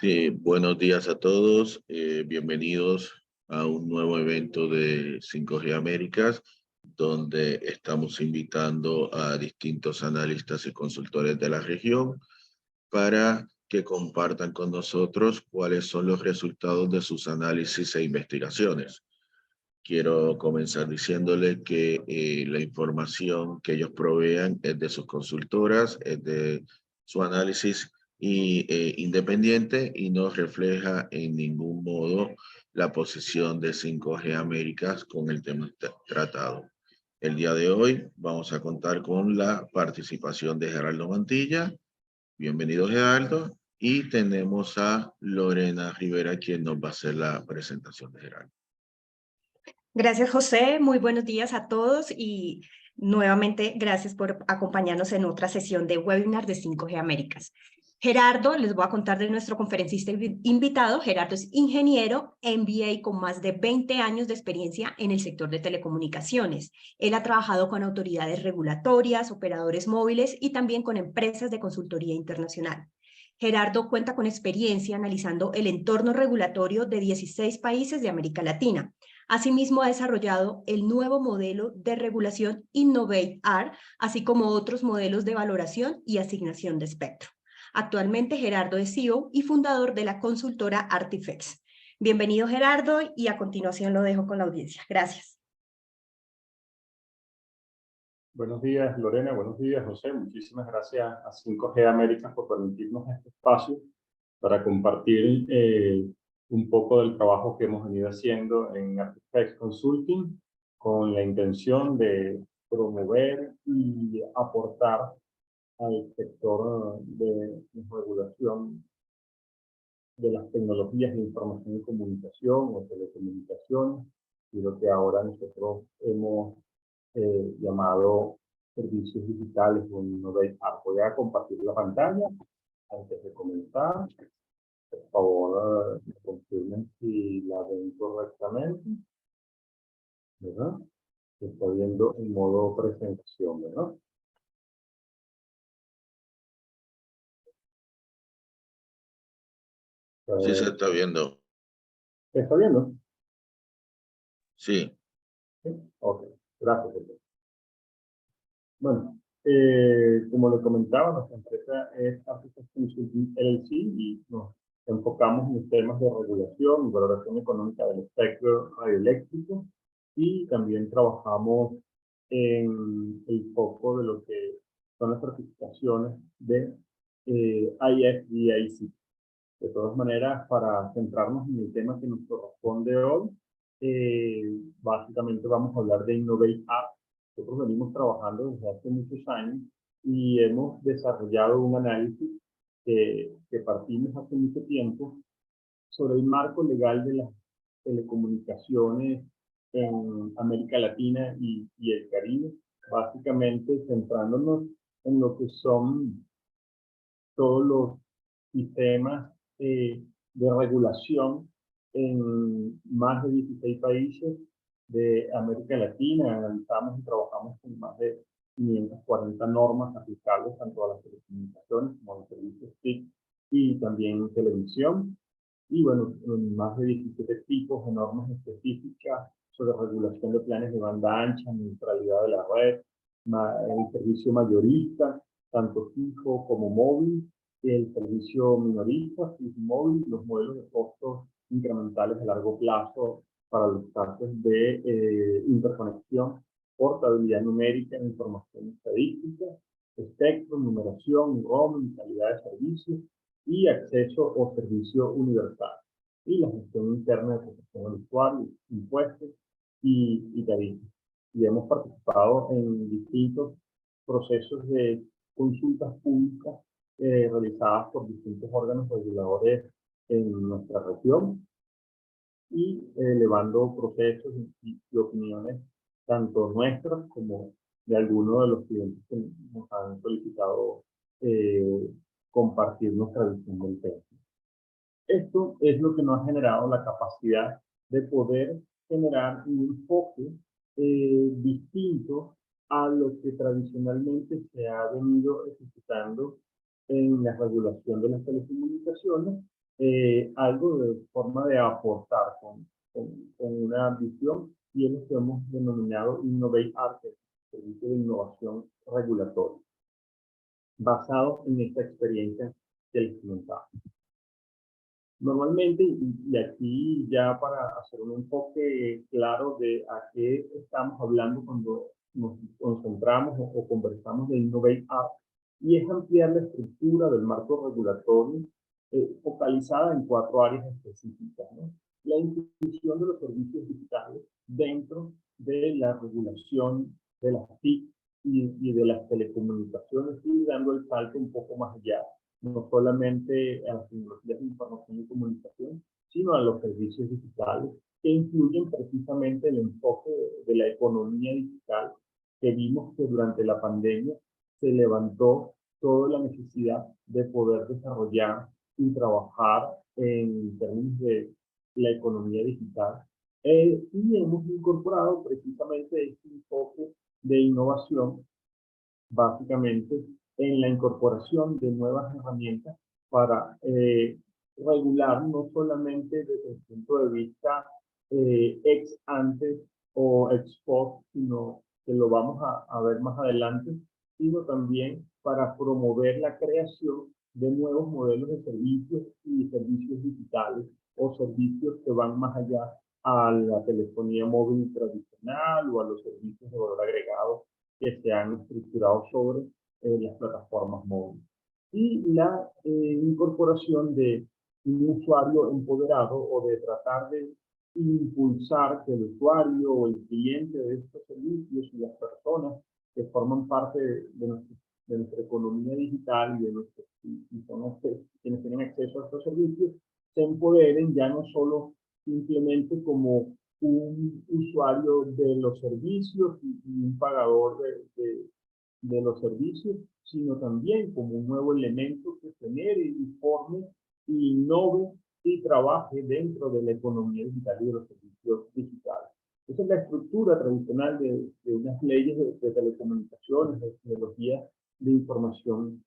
Sí, buenos días a todos. Bienvenidos a un nuevo evento de 5G Américas, donde estamos invitando a distintos analistas y consultores de la región para que compartan con nosotros cuáles son los resultados de sus análisis e investigaciones. Quiero comenzar diciéndole que la información que ellos provean es de sus consultoras, es de su análisis independiente y no refleja en ningún modo la posición de 5G Américas con el tema tratado. El día de hoy vamos a contar con la participación de Gerardo Mantilla. Bienvenido, Gerardo. Y tenemos a Lorena Rivera, quien nos va a hacer la presentación de Gerardo. Gracias, José. Muy buenos días a todos y nuevamente gracias por acompañarnos en otra sesión de webinar de 5G Américas. Gerardo, les voy a contar de nuestro conferencista invitado. Gerardo es ingeniero MBA con más de 20 años de experiencia en el sector de telecomunicaciones. Él ha trabajado con autoridades regulatorias, operadores móviles y también con empresas de consultoría internacional. Gerardo cuenta con experiencia analizando el entorno regulatorio de 16 países de América Latina. Asimismo, ha desarrollado el nuevo modelo de regulación Innovate-R, así como otros modelos de valoración y asignación de espectro. Actualmente, Gerardo es CEO y fundador de la consultora Artifex. Bienvenido, Gerardo, y a continuación lo dejo con la audiencia. Gracias. Buenos días, Lorena. Buenos días, José. Muchísimas gracias a 5G Américas por permitirnos este espacio para compartir un poco del trabajo que hemos venido haciendo en Artifex Consulting con la intención de promover y aportar al sector de regulación de las tecnologías de información y comunicación o telecomunicaciones, y lo que ahora nosotros hemos llamado servicios digitales o Innovate. Voy a compartir la pantalla antes de comenzar. Por favor, me confirmen si la ven correctamente, ¿verdad? Se está viendo en modo presentación, ¿verdad? Sí, se está viendo. ¿Se está viendo? Sí. ¿Sí? Ok, gracias. Bueno, como le comentaba, nuestra empresa es Artifex Consulting LLC y nos enfocamos en temas de regulación y valoración económica del espectro radioeléctrico, y también trabajamos en el foco de lo que son las certificaciones de IF y IC. De todas maneras, para centrarnos en el tema que nos corresponde hoy, básicamente vamos a hablar de Innovate App. Nosotros venimos trabajando desde hace muchos años y hemos desarrollado un análisis que partimos hace mucho tiempo sobre el marco legal de las telecomunicaciones en América Latina y el Caribe, básicamente centrándonos en lo que son todos los sistemas de regulación en más de 16 países de América Latina. Analizamos y trabajamos con más de 540 normas aplicables tanto a las telecomunicaciones como a los servicios TIC y también televisión. Y bueno, más de 17 tipos de normas específicas sobre regulación de planes de banda ancha, neutralidad de la red, el servicio mayorista, tanto fijo como móvil, el servicio minorista, fijo y móvil, los modelos de costos incrementales a largo plazo para los casos de interconexión, portabilidad numérica, información estadística, espectro, numeración, roaming, calidad de servicio y acceso o servicio universal, y la gestión interna de protección al usuario, impuestos y tarifas. Y hemos participado en distintos procesos de consultas públicas realizadas por distintos órganos reguladores en nuestra región, y elevando procesos y opiniones tanto nuestras como de algunos de los clientes que nos han solicitado compartir nuestra visión del tema. Esto es lo que nos ha generado la capacidad de poder generar un enfoque distinto a lo que tradicionalmente se ha venido ejecutando en la regulación de las telecomunicaciones, algo de forma de aportar con una visión, y es lo que hemos denominado Innovate Architect, servicio de innovación regulatoria, basado en esta experiencia que les comentaba. Normalmente, y aquí ya para hacer un enfoque claro de a qué estamos hablando cuando nos concentramos o conversamos de Innovate Act, y es ampliar la estructura del marco regulatorio focalizada en 4 áreas específicas, ¿no? La inclusión de los servicios digitales dentro de la regulación de las TIC y de las telecomunicaciones, y dando el salto un poco más allá, no solamente a las tecnologías de información y comunicación, sino a los servicios digitales, que incluyen precisamente el enfoque de la economía digital, que vimos que durante la pandemia se levantó toda la necesidad de poder desarrollar y trabajar en términos de la economía digital. Y hemos incorporado precisamente este enfoque de innovación, básicamente en la incorporación de nuevas herramientas para regular no solamente desde el punto de vista ex ante o ex post, sino que lo vamos a ver más adelante, sino también para promover la creación de nuevos modelos de servicios y servicios digitales o servicios que van más allá a la telefonía móvil tradicional o a los servicios de valor agregado que se han estructurado sobre las plataformas móviles. Y la incorporación de un usuario empoderado, o de tratar de impulsar que el usuario o el cliente de estos servicios y las personas que forman parte de nuestra economía digital y son quienes tienen acceso a estos servicios, se empoderen ya no solo simplemente como un usuario de los servicios y un pagador de los servicios, sino también como un nuevo elemento que genere y forme, y innove y trabaje dentro de la economía digital y de los servicios digitales. Esa es la estructura tradicional de unas leyes de telecomunicaciones, de tecnología de información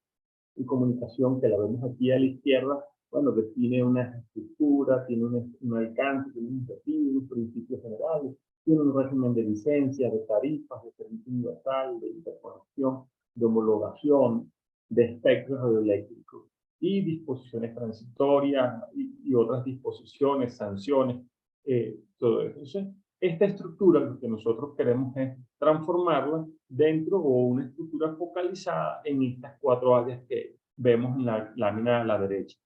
y comunicación, que la vemos aquí a la izquierda. Bueno, define una estructura, tiene un alcance, tiene un objetivo, unos principios generales, tiene un régimen de licencias, de tarifas, de servicio universal, de interconexión, de homologación, de espectros radioeléctricos, y disposiciones transitorias y otras disposiciones, sanciones, todo eso. Entonces, esta estructura, lo que nosotros queremos es transformarla dentro, o una estructura focalizada en estas 4 áreas que vemos en la lámina a la derecha.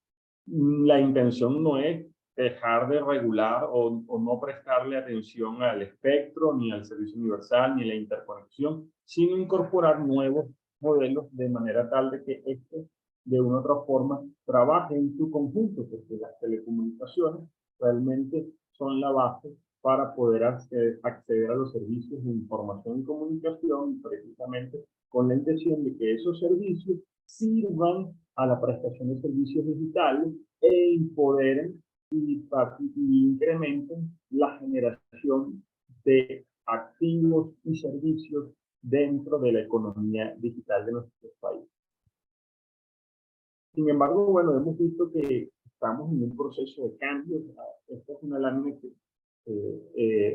La intención no es dejar de regular o no prestarle atención al espectro, ni al servicio universal, ni a la interconexión, sino incorporar nuevos modelos de manera tal de que de una u otra forma trabaje en su conjunto, porque las telecomunicaciones realmente son la base para poder acceder a los servicios de información y comunicación, precisamente con la intención de que esos servicios sirvan a la prestación de servicios digitales e empoderen y incrementen la generación de activos y servicios dentro de la economía digital de nuestro país. Sin embargo, bueno, hemos visto que estamos en un proceso de cambio. Esta es una lámina que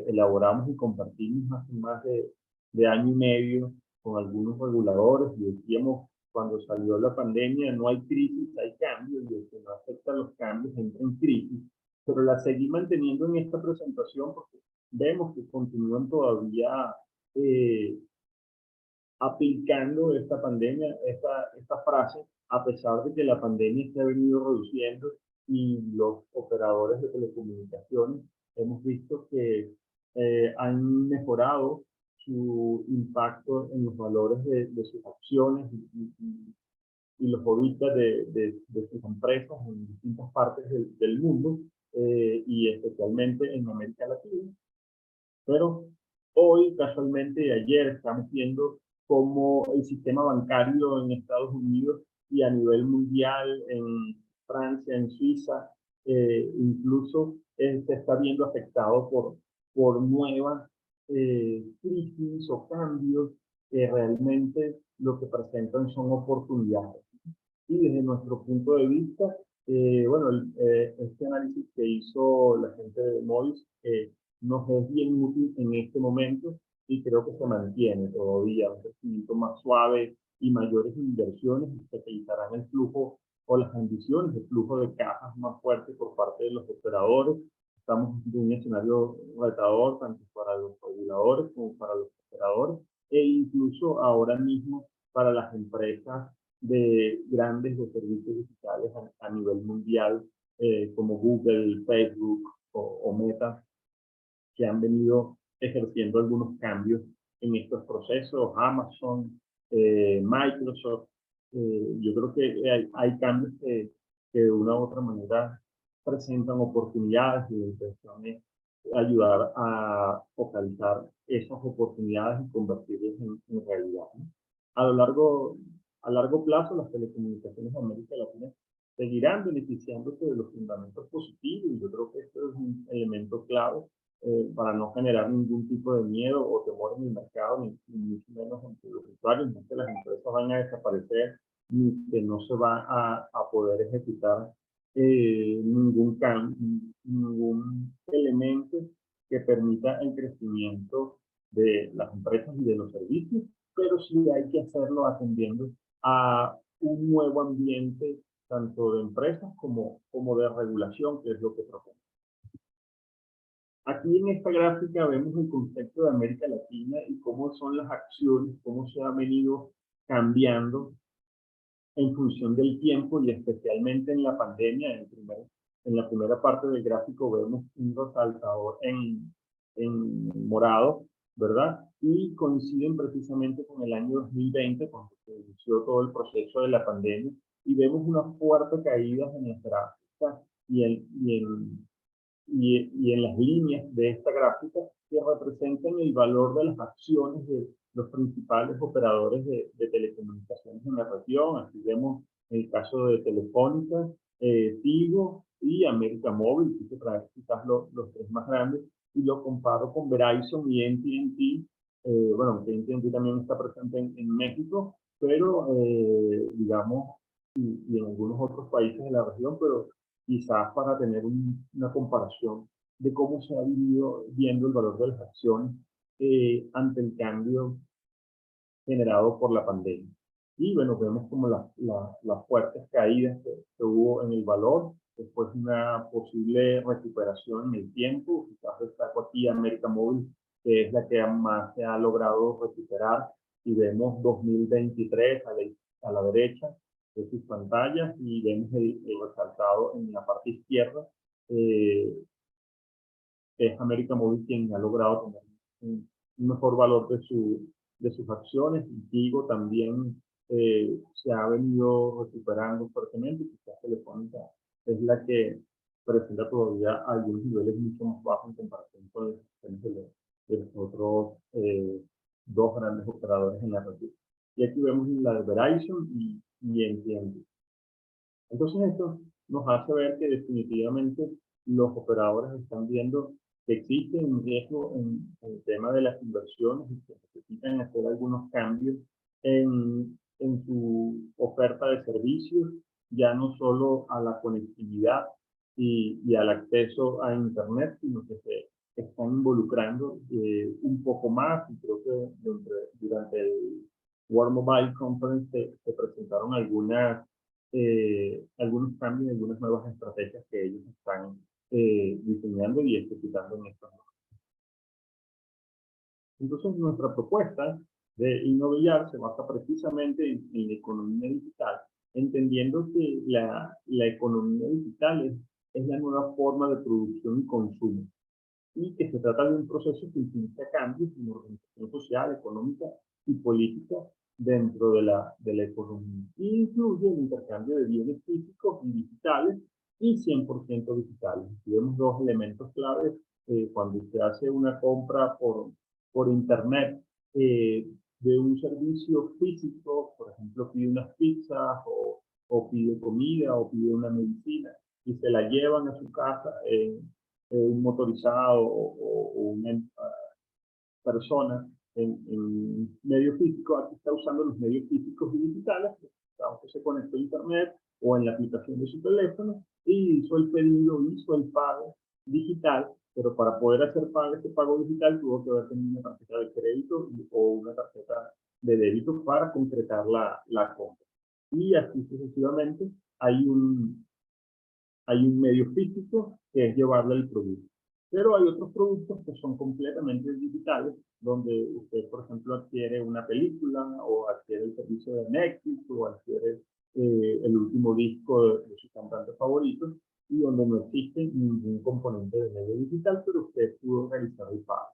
elaboramos y compartimos hace más de año y medio con algunos reguladores, y decíamos, cuando salió la pandemia, no hay crisis, hay cambios, y el que no acepta los cambios entra en crisis. Pero la seguí manteniendo en esta presentación porque vemos que continúan todavía aplicando esta pandemia, esta frase, a pesar de que la pandemia se ha venido reduciendo y los operadores de telecomunicaciones hemos visto que han mejorado su impacto en los valores de sus acciones y los OIBDA de sus empresas en distintas partes del mundo, y especialmente en América Latina. Pero hoy, casualmente, ayer, estamos viendo cómo el sistema bancario en Estados Unidos y a nivel mundial, en Francia, en Suiza, incluso se está viendo afectado por nuevas crisis o cambios que realmente lo que presentan son oportunidades. Y desde nuestro punto de vista, Bueno, este análisis que hizo la gente de Modis nos es bien útil en este momento y creo que se mantiene todavía un crecimiento más suave y mayores inversiones especializarán el flujo o las ambiciones de flujo de cajas más fuerte por parte de los operadores. Estamos en un escenario retador tanto para los reguladores como para los operadores e incluso ahora mismo para las empresas de grandes de servicios digitales a nivel mundial, como Google, Facebook o Meta, que han venido ejerciendo algunos cambios en estos procesos, Amazon, Microsoft. Yo creo que hay cambios que de una u otra manera presentan oportunidades y la intención es ayudar a focalizar esas oportunidades y convertirlas en realidad, ¿no? A lo a largo plazo, las telecomunicaciones de América Latina seguirán beneficiándose de los fundamentos positivos y yo creo que esto es un elemento clave para no generar ningún tipo de miedo o temor en el mercado, ni mucho menos entre los usuarios, no que las empresas van a desaparecer, ni que no se va a poder ejecutar ningún elemento que permita el crecimiento de las empresas y de los servicios, pero sí hay que hacerlo atendiendo a un nuevo ambiente, tanto de empresas como de regulación, que es lo que proponemos. Aquí en esta gráfica vemos el concepto de América Latina y cómo son las acciones, cómo se ha venido cambiando en función del tiempo y especialmente en la pandemia. En la primera parte del gráfico vemos un resaltador en morado, ¿verdad? Y coinciden precisamente con el año 2020, cuando se inició todo el proceso de la pandemia, y vemos una fuerte caída en las gráficas y en las líneas de esta gráfica que representan el valor de las acciones de los principales operadores de telecomunicaciones en la región. Aquí vemos el caso de Telefónica, Tigo y América Móvil, que trae quizás los tres más grandes, y lo comparo con Verizon y AT&T. Bueno, AT&T también está presente en México, pero digamos, y en algunos otros países de la región, pero quizás para tener una comparación de cómo se ha viendo el valor de las acciones ante el cambio generado por la pandemia. Y bueno, vemos como las fuertes caídas que hubo en el valor, después una posible recuperación en el tiempo. Quizás destaco aquí América Móvil, que es la que más se ha logrado recuperar, y vemos 2023 a la derecha de sus pantallas y vemos el resaltado en la parte izquierda, es América Móvil quien ha logrado tener un mejor valor de sus acciones. Y Tigo también se ha venido recuperando fuertemente, quizás Telefónica es la que presenta todavía algunos niveles mucho más bajos en comparación con las acciones de los otros dos grandes operadores en la región. Y aquí vemos la de Verizon y AT&T. Entonces esto nos hace ver que definitivamente los operadores están viendo que existe un riesgo en el tema de las inversiones y que necesitan hacer algunos cambios en su oferta de servicios, ya no solo a la conectividad y al acceso a Internet, sino que se están involucrando un poco más. Y creo que durante el World Mobile Conference se presentaron algunos cambios, algunas nuevas estrategias que ellos están diseñando y ejecutando en estos momentos. Entonces, nuestra propuesta de Innovillar se basa precisamente en la economía digital, entendiendo que la economía digital es la nueva forma de producción y consumo, y que se trata de un proceso que implica cambios en la organización social, económica y política dentro de la economía. Y incluye el intercambio de bienes físicos y digitales y 100% digitales. Aquí vemos dos elementos claves cuando se hace una compra por Internet de un servicio físico, por ejemplo, pide unas pizzas o pide comida o pide una medicina y se la llevan a su casa un motorizado o una persona en medio físico. Aquí está usando los medios físicos y digitales, aunque se conectó a Internet, o en la aplicación de su teléfono y hizo el pedido, hizo el pago digital, pero para poder hacer ese pago digital tuvo que haber tenido una tarjeta de crédito o una tarjeta de débito para concretar la compra. Y así sucesivamente hay un medio físico que es llevarle el producto. Pero hay otros productos que son completamente digitales, donde usted, por ejemplo, adquiere una película o adquiere el servicio de Netflix o adquiere el último disco de su cantante favorito y donde no existe ningún componente de medio digital, pero usted pudo realizar el pago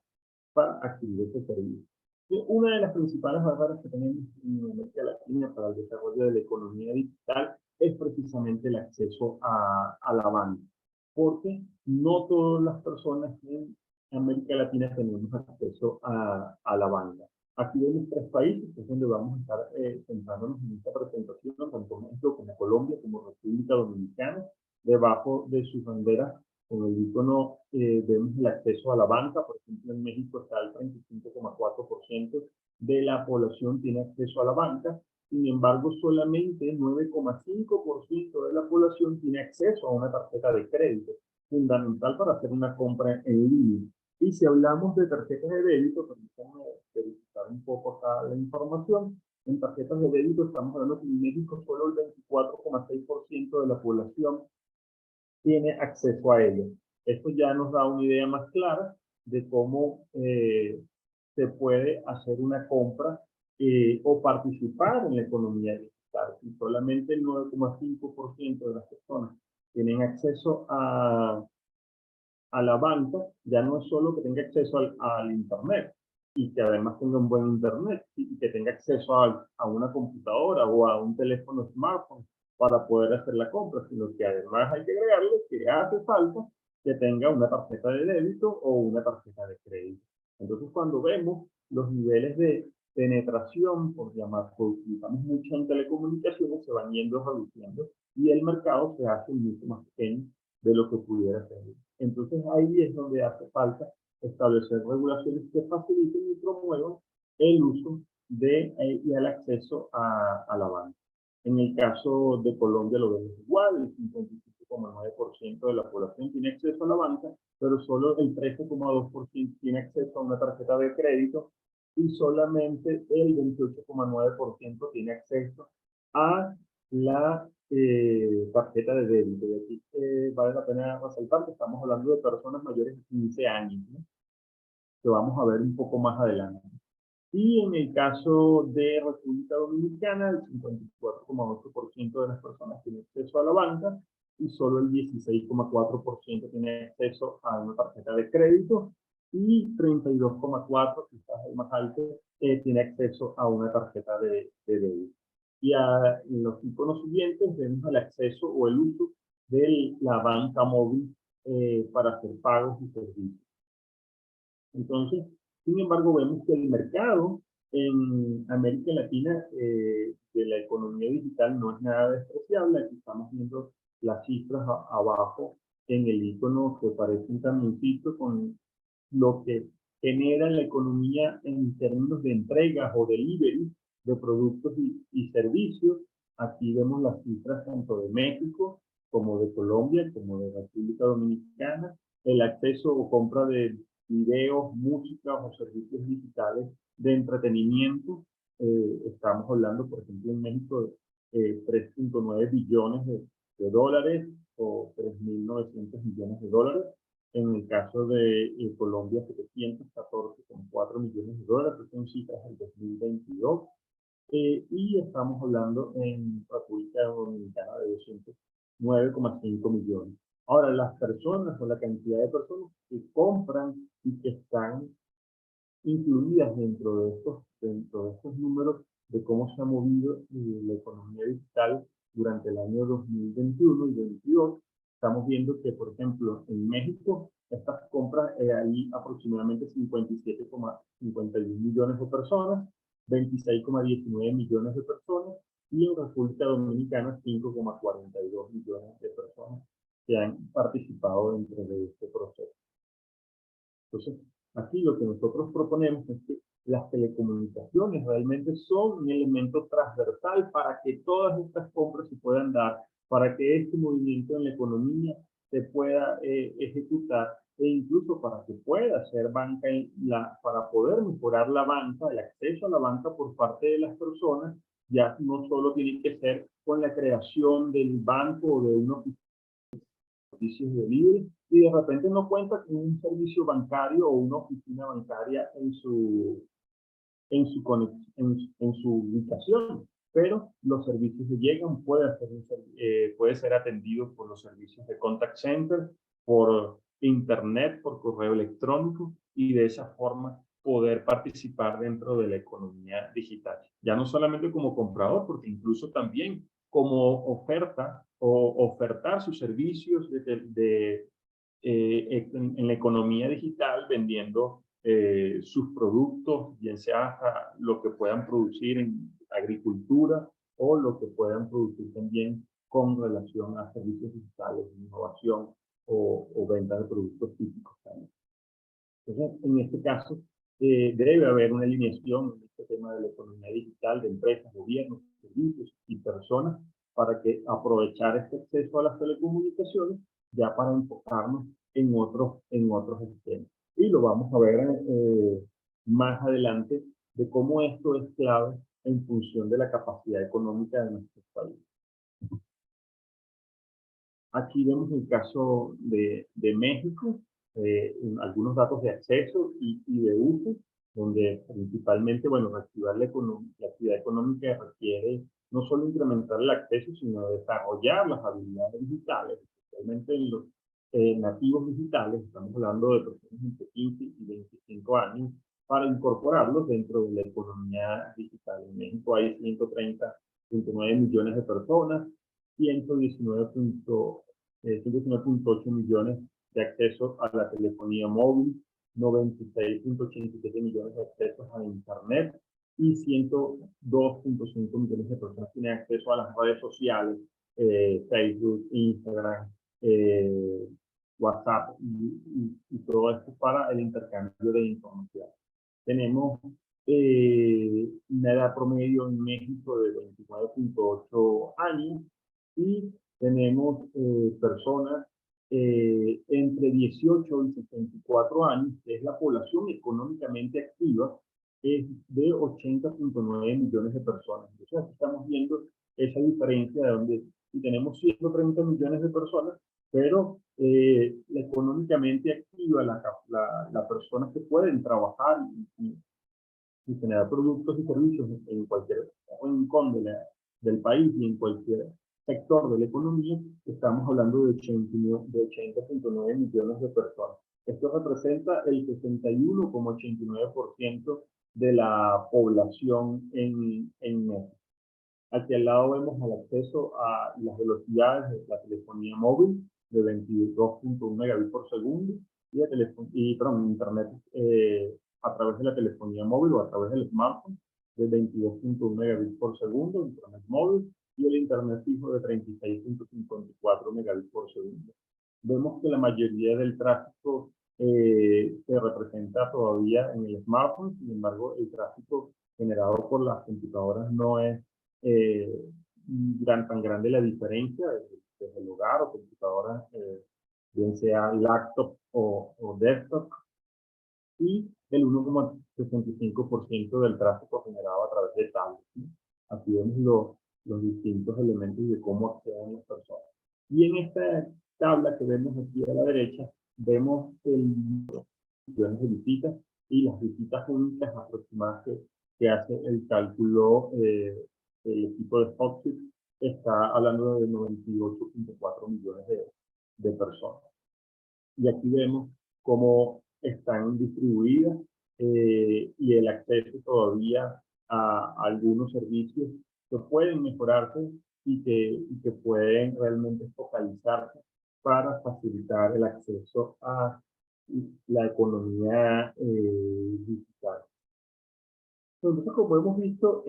para adquirir ese servicio. Y una de las principales barreras que tenemos en América Latina para el desarrollo de la economía digital es precisamente el acceso a la banca, porque no todas las personas en América Latina tenemos acceso a la banca. Aquí vemos 3 países, que es donde vamos a estar centrándonos en esta presentación, tanto México como Colombia, como República Dominicana. Debajo de sus banderas, con el icono, vemos el acceso a la banca. Por ejemplo, en México está el 35,4% de la población tiene acceso a la banca. Sin embargo, solamente 9,5% de la población tiene acceso a una tarjeta de crédito, fundamental para hacer una compra en línea. Y si hablamos de tarjetas de débito, permítanme verificar un poco acá la información. En tarjetas de débito estamos hablando que en México solo el 24,6% de la población tiene acceso a ello. Esto ya nos da una idea más clara de cómo se puede hacer una compra o participar en la economía digital. Y solamente el 9,5% de las personas tienen acceso a la banca, ya no es solo que tenga acceso al Internet y que además tenga un buen Internet y que tenga acceso a una computadora o a un teléfono smartphone para poder hacer la compra, sino que además hay que agregarle que hace falta que tenga una tarjeta de débito o una tarjeta de crédito. Entonces, cuando vemos los niveles de penetración, por llamar, porque utilizamos mucho en telecomunicaciones, se van yendo reduciendo y el mercado se hace mucho más pequeño de lo que pudiera ser. Entonces, ahí es donde hace falta establecer regulaciones que faciliten y promuevan el uso y el acceso a la banca. En el caso de Colombia lo vemos igual, el 55,9% de la población tiene acceso a la banca, pero solo el 13,2% tiene acceso a una tarjeta de crédito y solamente el 28,9% tiene acceso a la tarjeta de débito. Y aquí vale la pena resaltar que estamos hablando de personas mayores de 15 años, ¿no? Que vamos a ver un poco más adelante. Y en el caso de República Dominicana, el 54,8% de las personas tiene acceso a la banca y solo el 16,4% tiene acceso a una tarjeta de crédito y 32,4%, quizás el más alto, tiene acceso a una tarjeta de débito. Y en los iconos siguientes vemos el acceso o el uso de la banca móvil para hacer pagos y servicios. Entonces, sin embargo, vemos que el mercado en América Latina de la economía digital no es nada despreciable. Aquí estamos viendo las cifras abajo en el icono que parece un camioncito con lo que genera la economía en términos de entregas o delivery de productos y servicios. Aquí vemos las cifras tanto de México como de Colombia, como de República Dominicana, el acceso o compra de videos, música o servicios digitales de entretenimiento. Estamos hablando, por ejemplo, en México de 3,9 billones de dólares o 3.900 millones de dólares. En el caso de Colombia, 714,4 millones de dólares, que son cifras del 2022. Y estamos hablando en República Dominicana de 209,5 millones. Ahora, las personas o la cantidad de personas que compran y que están incluidas dentro de estos números de cómo se ha movido la economía digital durante el año 2021 y 2022, estamos viendo que, por ejemplo, en México, estas compras hay aproximadamente 57,51 millones de personas, 26,19 millones de personas, y en República Dominicana 5,42 millones de personas que han participado dentro de este proceso. Entonces, aquí lo que nosotros proponemos es que las telecomunicaciones realmente son un elemento transversal para que todas estas compras se puedan dar para que este movimiento en la economía se pueda ejecutar e incluso para que pueda ser banca, para poder mejorar la banca, el acceso a la banca por parte de las personas, ya no solo tiene que ser con la creación del banco o de unos servicios de libre y de repente no cuenta con un servicio bancario o una oficina bancaria en su ubicación, pero los servicios que llegan puede ser atendido por los servicios de contact center, por internet, por correo electrónico y de esa forma poder participar dentro de la economía digital. Ya no solamente como comprador, porque incluso también como oferta o ofertar sus servicios en la economía digital vendiendo sus productos, bien sea lo que puedan producir en agricultura o lo que puedan producir también con relación a servicios digitales, innovación o venta de productos típicos también. Entonces, en este caso, debe haber una alineación en este tema de la economía digital de empresas, gobiernos, servicios y personas para que aprovechar este acceso a las telecomunicaciones ya para enfocarnos en otros sistemas. Y lo vamos a ver más adelante de cómo esto es clave en función de la capacidad económica de nuestros países. Aquí vemos el caso de México, algunos datos de acceso y de uso, donde principalmente, bueno, reactivar la actividad económica requiere no solo incrementar el acceso, sino desarrollar las habilidades digitales, especialmente en los nativos digitales. Estamos hablando de personas entre 15 y 25 años, para incorporarlos dentro de la economía digital. En México hay 130.9 millones de personas, 119.8 millones de accesos a la telefonía móvil, 96.87 millones de accesos a Internet y 102.5 millones de personas tienen acceso a las redes sociales, Facebook, Instagram, WhatsApp y todo esto para el intercambio de información. Tenemos una edad promedio en México de 29.8 años y tenemos personas entre 18 y 64 años, que es la población económicamente activa, es de 80.9 millones de personas. Entonces aquí estamos viendo esa diferencia de donde si tenemos 130 millones de personas, pero la económicamente activa, la personas que pueden trabajar y generar productos y servicios en cualquier rincón del país y en cualquier sector de la economía, estamos hablando de 80.9 millones de personas. Esto representa el 61,89% de la población en México. Aquí al lado vemos el acceso a las velocidades de la telefonía móvil de 22.1 megabits por segundo y internet a través de la telefonía móvil o a través del smartphone de 22.1 megabits por segundo, internet móvil, y el internet fijo de 36.54 megabits por segundo. Vemos que la mayoría del tráfico se representa todavía en el smartphone, sin embargo, el tráfico generado por las computadoras no es tan grande la diferencia desde el hogar o computadora, bien sea laptop o desktop, y el 1,65% del tráfico generado a través de tablets, ¿sí? Aquí vemos los distintos elementos de cómo acceden las personas. Y en esta tabla que vemos aquí a la derecha, vemos millones de visitas y las visitas únicas aproximadas que hace el cálculo el equipo de Foxit, está hablando de 98.4 millones de personas. Y aquí vemos cómo están distribuidas y el acceso todavía a algunos servicios que pueden mejorarse y que pueden realmente focalizarse para facilitar el acceso a la economía digital. Entonces, como hemos visto,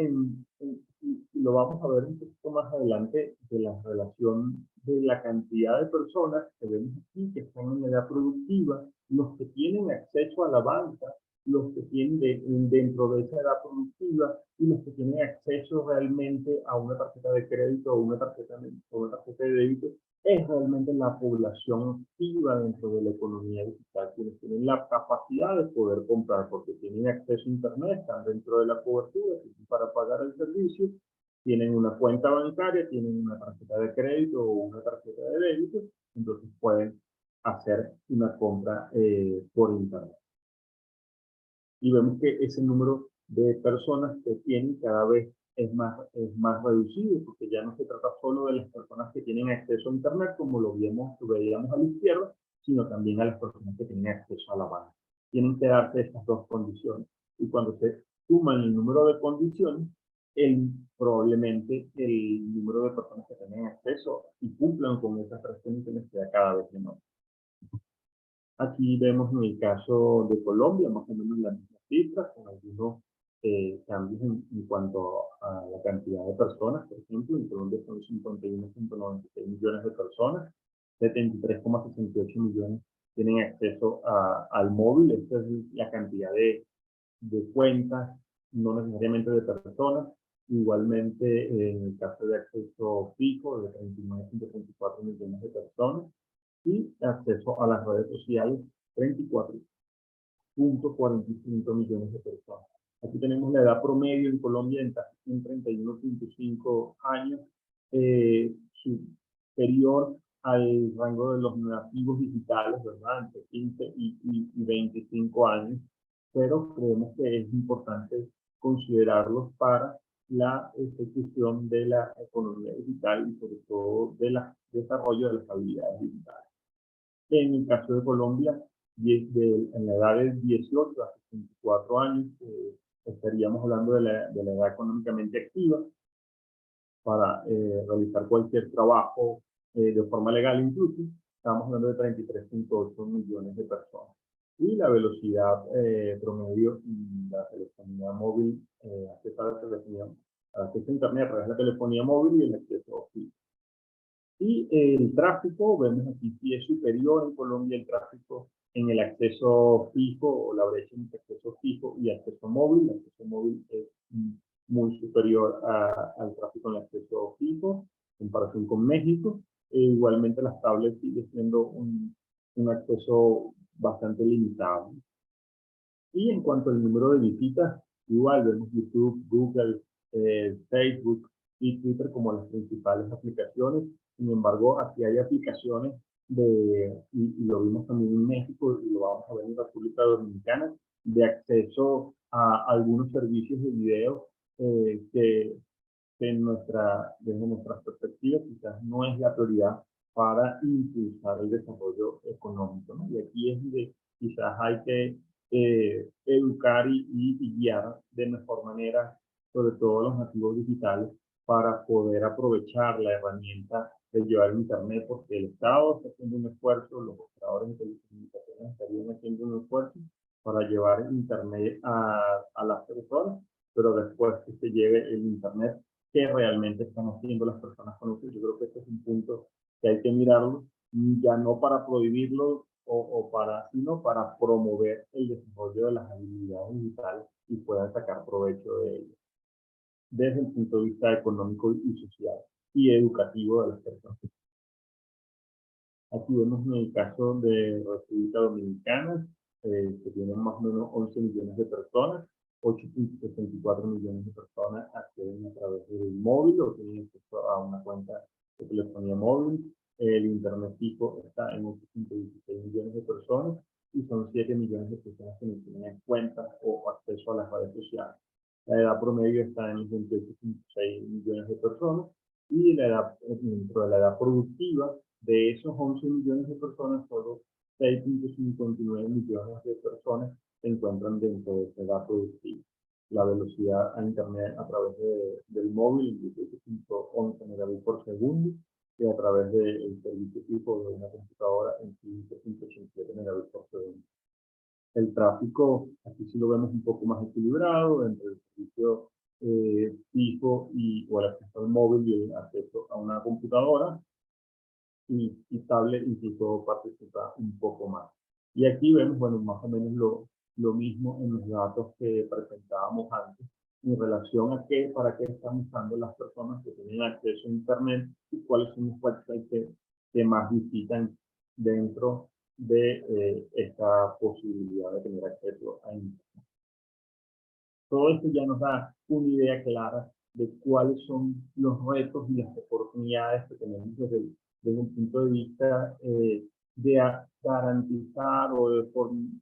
y lo vamos a ver un poquito más adelante, de la relación de la cantidad de personas que vemos aquí que están en edad productiva, los que tienen acceso a la banca los que tienen dentro de esa edad productiva y los que tienen acceso realmente a una tarjeta de crédito o una tarjeta de débito, es realmente la población activa dentro de la economía digital, quienes tienen la capacidad de poder comprar porque tienen acceso a Internet, están dentro de la cobertura, para pagar el servicio, tienen una cuenta bancaria, tienen una tarjeta de crédito o una tarjeta de débito, entonces pueden hacer una compra por Internet. Y vemos que ese número de personas que tienen cada vez es más reducido, porque ya no se trata solo de las personas que tienen acceso a Internet, como lo veíamos a la izquierda, sino también a las personas que tienen acceso a la banca. Tienen que darse estas dos condiciones. Y cuando se suman el número de condiciones, probablemente el número de personas que tienen acceso y cumplan con esas tres condiciones sea cada vez menor. Aquí vemos en el caso de Colombia, más o menos las mismas cifras, con algunos cambios en cuanto a la cantidad de personas. Por ejemplo, en Colombia son 51.96 millones de personas, 73.68 millones tienen acceso al móvil. Esta es la cantidad de cuentas, no necesariamente de personas. Igualmente, en el caso de acceso fijo, de 39.34 millones de personas, y acceso a las redes sociales, 34.45 millones de personas. Aquí tenemos la edad promedio en Colombia en casi 31.5 años, superior al rango de los nativos digitales, ¿verdad? Entre 15 y 25 años, pero creemos que es importante considerarlos para la ejecución de la economía digital y sobre todo del desarrollo de las habilidades digitales. En el caso de Colombia, en la edad de 18 a 64 años, estaríamos hablando de la edad económicamente activa para realizar cualquier trabajo de forma legal incluso. Estamos hablando de 33.8 millones de personas. Y la velocidad promedio en la telefonía móvil, acceso a acceso a Internet a través de la telefonía móvil y el acceso fijo. Y el tráfico, vemos aquí si es superior en Colombia el tráfico en el acceso fijo o la brecha entre acceso fijo y acceso móvil. El acceso móvil es muy superior al tráfico en el acceso fijo en comparación con México. Igualmente las tablets sigue siendo un acceso bastante limitado. Y en cuanto al número de visitas, igual vemos YouTube, Google, Facebook y Twitter como las principales aplicaciones. Sin embargo, aquí hay aplicaciones y lo vimos también en México y lo vamos a ver en República Dominicana, de acceso a algunos servicios de video que desde nuestras perspectivas quizás no es la prioridad para impulsar el desarrollo económico, ¿no? Y aquí es donde quizás hay que educar y guiar de mejor manera, sobre todo los nativos digitales, para poder aprovechar la herramienta de llevar Internet, porque el Estado está haciendo un esfuerzo, los operadores de telecomunicaciones estarían haciendo un esfuerzo para llevar Internet a las personas, pero después que se lleve el Internet, que realmente están haciendo las personas con eso. Yo creo que este es un punto que hay que mirarlo, ya no para prohibirlo sino para promover el desarrollo de las habilidades digitales y puedan sacar provecho de ello, desde el punto de vista económico y social y educativo de las personas. Aquí vemos en el caso de República Dominicana, que tienen más o menos 11 millones de personas, 8.64 millones de personas acceden a través del móvil o tienen acceso a una cuenta de telefonía móvil. El Internet fijo está en 8.16 millones de personas y son 7 millones de personas que no tienen cuentas o acceso a las redes sociales. La edad promedio está en 28.6 millones de personas y dentro de la edad productiva, de esos 11 millones de personas, solo 6.59 millones de personas se encuentran dentro de esa edad productiva. La velocidad a Internet a través del móvil, 18.11 megabits por segundo, y a través del servicio fijo de una computadora en 15.87 megabits por segundo. El tráfico, aquí sí lo vemos un poco más equilibrado entre el servicio fijo o el acceso al móvil y el acceso a una computadora, y tablet incluso participa un poco más. Y aquí vemos, bueno, más o menos Lo mismo en los datos que presentábamos antes en relación a para qué están usando las personas que tienen acceso a Internet y cuáles son los websites que más visitan dentro de esta posibilidad de tener acceso a Internet. Todo esto ya nos da una idea clara de cuáles son los retos y las oportunidades que tenemos desde un punto de vista de garantizar o de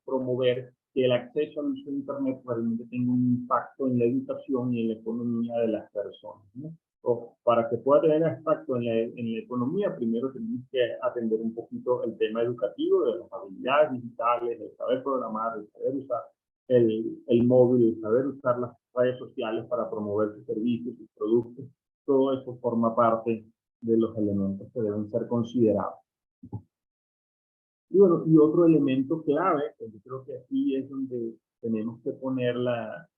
promover que el acceso al uso de Internet realmente tenga un impacto en la educación y en la economía de las personas, ¿no? O para que pueda tener impacto en la economía, primero tenemos que atender un poquito el tema educativo, de las habilidades digitales, el saber programar, el saber usar el móvil, el saber usar las redes sociales para promover sus servicios, sus productos. Todo eso forma parte de los elementos que deben ser considerados. Y bueno, y otro elemento clave, que yo creo que aquí es donde tenemos que poner la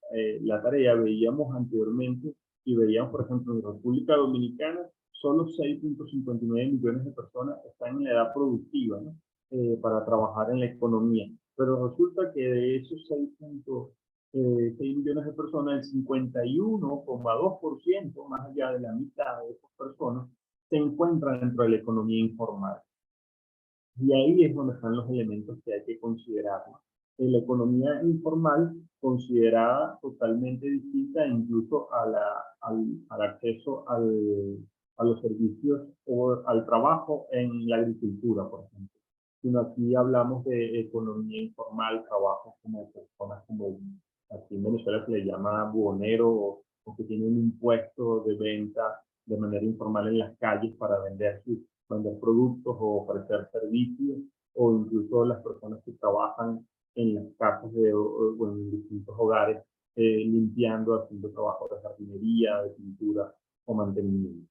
tarea. Veíamos anteriormente y veíamos, por ejemplo, en República Dominicana, solo 6.59 millones de personas están en la edad productiva, ¿no? Para trabajar en la economía. Pero resulta que de esos 6.6 millones de personas, el 51,2%, más allá de la mitad de esas personas, se encuentran dentro de la economía informal. Y ahí es donde están los elementos que hay que considerar, ¿no? En la economía informal, considerada totalmente distinta incluso al acceso a los servicios o al trabajo en la agricultura, por ejemplo. Sino aquí hablamos de economía informal, trabajo como personas como aquí en Venezuela se le llama buhonero o que tiene un impuesto de venta de manera informal en las calles para vender productos o ofrecer servicios, o incluso las personas que trabajan en las casas o en distintos hogares, limpiando, haciendo trabajo de jardinería, de pintura o mantenimiento.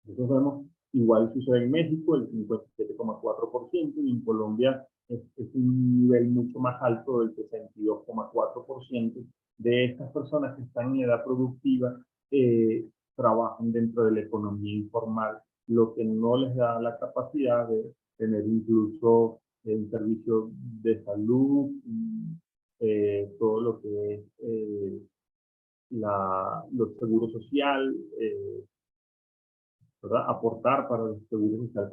Entonces vemos, igual sucede en México, el 57,4%, y en Colombia es un nivel mucho más alto del 62,4% de estas personas que están en edad productiva trabajan dentro de la economía informal, lo que no les da la capacidad de tener incluso un servicio de salud, todo lo que es los seguros social, ¿verdad? Aportar para el seguro social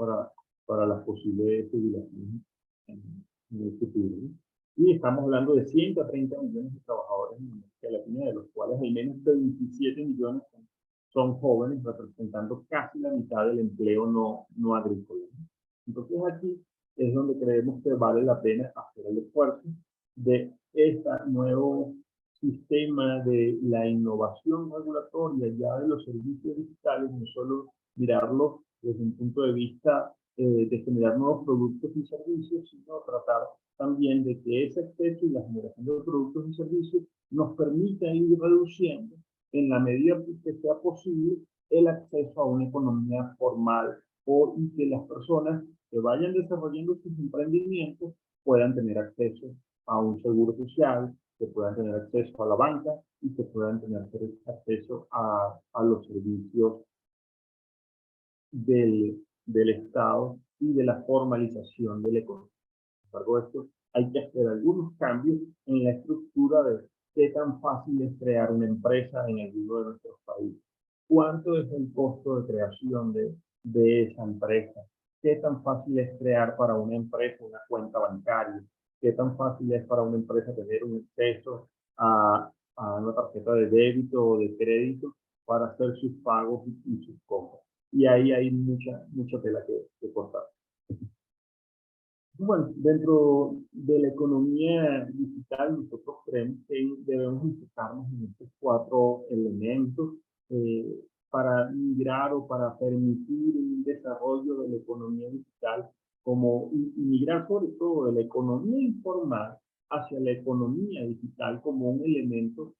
para las posibles jubilaciones en el futuro, ¿no? Y estamos hablando de 130 millones de trabajadores en América Latina, de los cuales al menos 27 millones son jóvenes, representando casi la mitad del empleo no agrícola, ¿no? Entonces aquí es donde creemos que vale la pena hacer el esfuerzo de este nuevo sistema de la innovación regulatoria ya de los servicios digitales, no solo mirarlo desde un punto de vista de generar nuevos productos y servicios, sino tratar también de que ese acceso y la generación de productos y servicios nos permita ir reduciendo, en la medida que sea posible, el acceso a una economía formal y que las personas que vayan desarrollando sus emprendimientos puedan tener acceso a un seguro social, que puedan tener acceso a la banca y que puedan tener acceso a los servicios del Estado y de la formalización de la economía. Sin embargo, esto hay que hacer algunos cambios en la estructura de qué tan fácil es crear una empresa en alguno de nuestros países. ¿Cuánto es el costo de creación de esa empresa? ¿Qué tan fácil es crear para una empresa una cuenta bancaria? ¿Qué tan fácil es para una empresa tener un acceso a una tarjeta de débito o de crédito para hacer sus pagos y sus compras? Y ahí hay mucha tela que cortar. Bueno, dentro de la economía digital, nosotros creemos que debemos enfocarnos en estos 4 elementos para migrar o para permitir un desarrollo de la economía digital, y migrar sobre todo de la economía informal hacia la economía digital como un elemento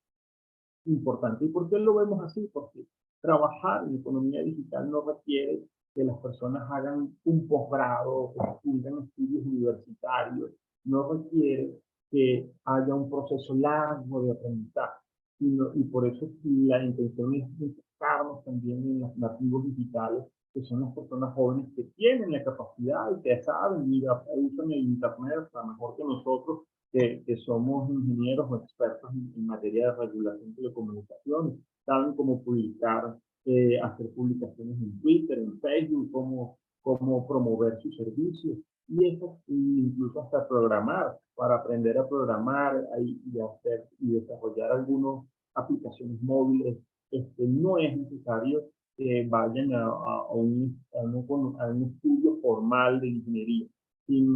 importante. ¿Y por qué lo vemos así? Porque trabajar en economía digital no requiere que las personas hagan un posgrado, que tengan estudios universitarios, no requiere que haya un proceso largo de aprendizaje, y por eso la intención es enfocarnos también en los nativos digitales, que son las personas jóvenes que tienen la capacidad y que saben y usan el Internet mejor que nosotros que somos ingenieros o expertos en materia de regulación de telecomunicaciones, saben cómo publicar, hacer publicaciones en Twitter, en Facebook, cómo promover sus servicios, y eso incluso hasta programar, para aprender a programar y desarrollar algunas aplicaciones móviles. No es necesario que vayan a un estudio formal de ingeniería,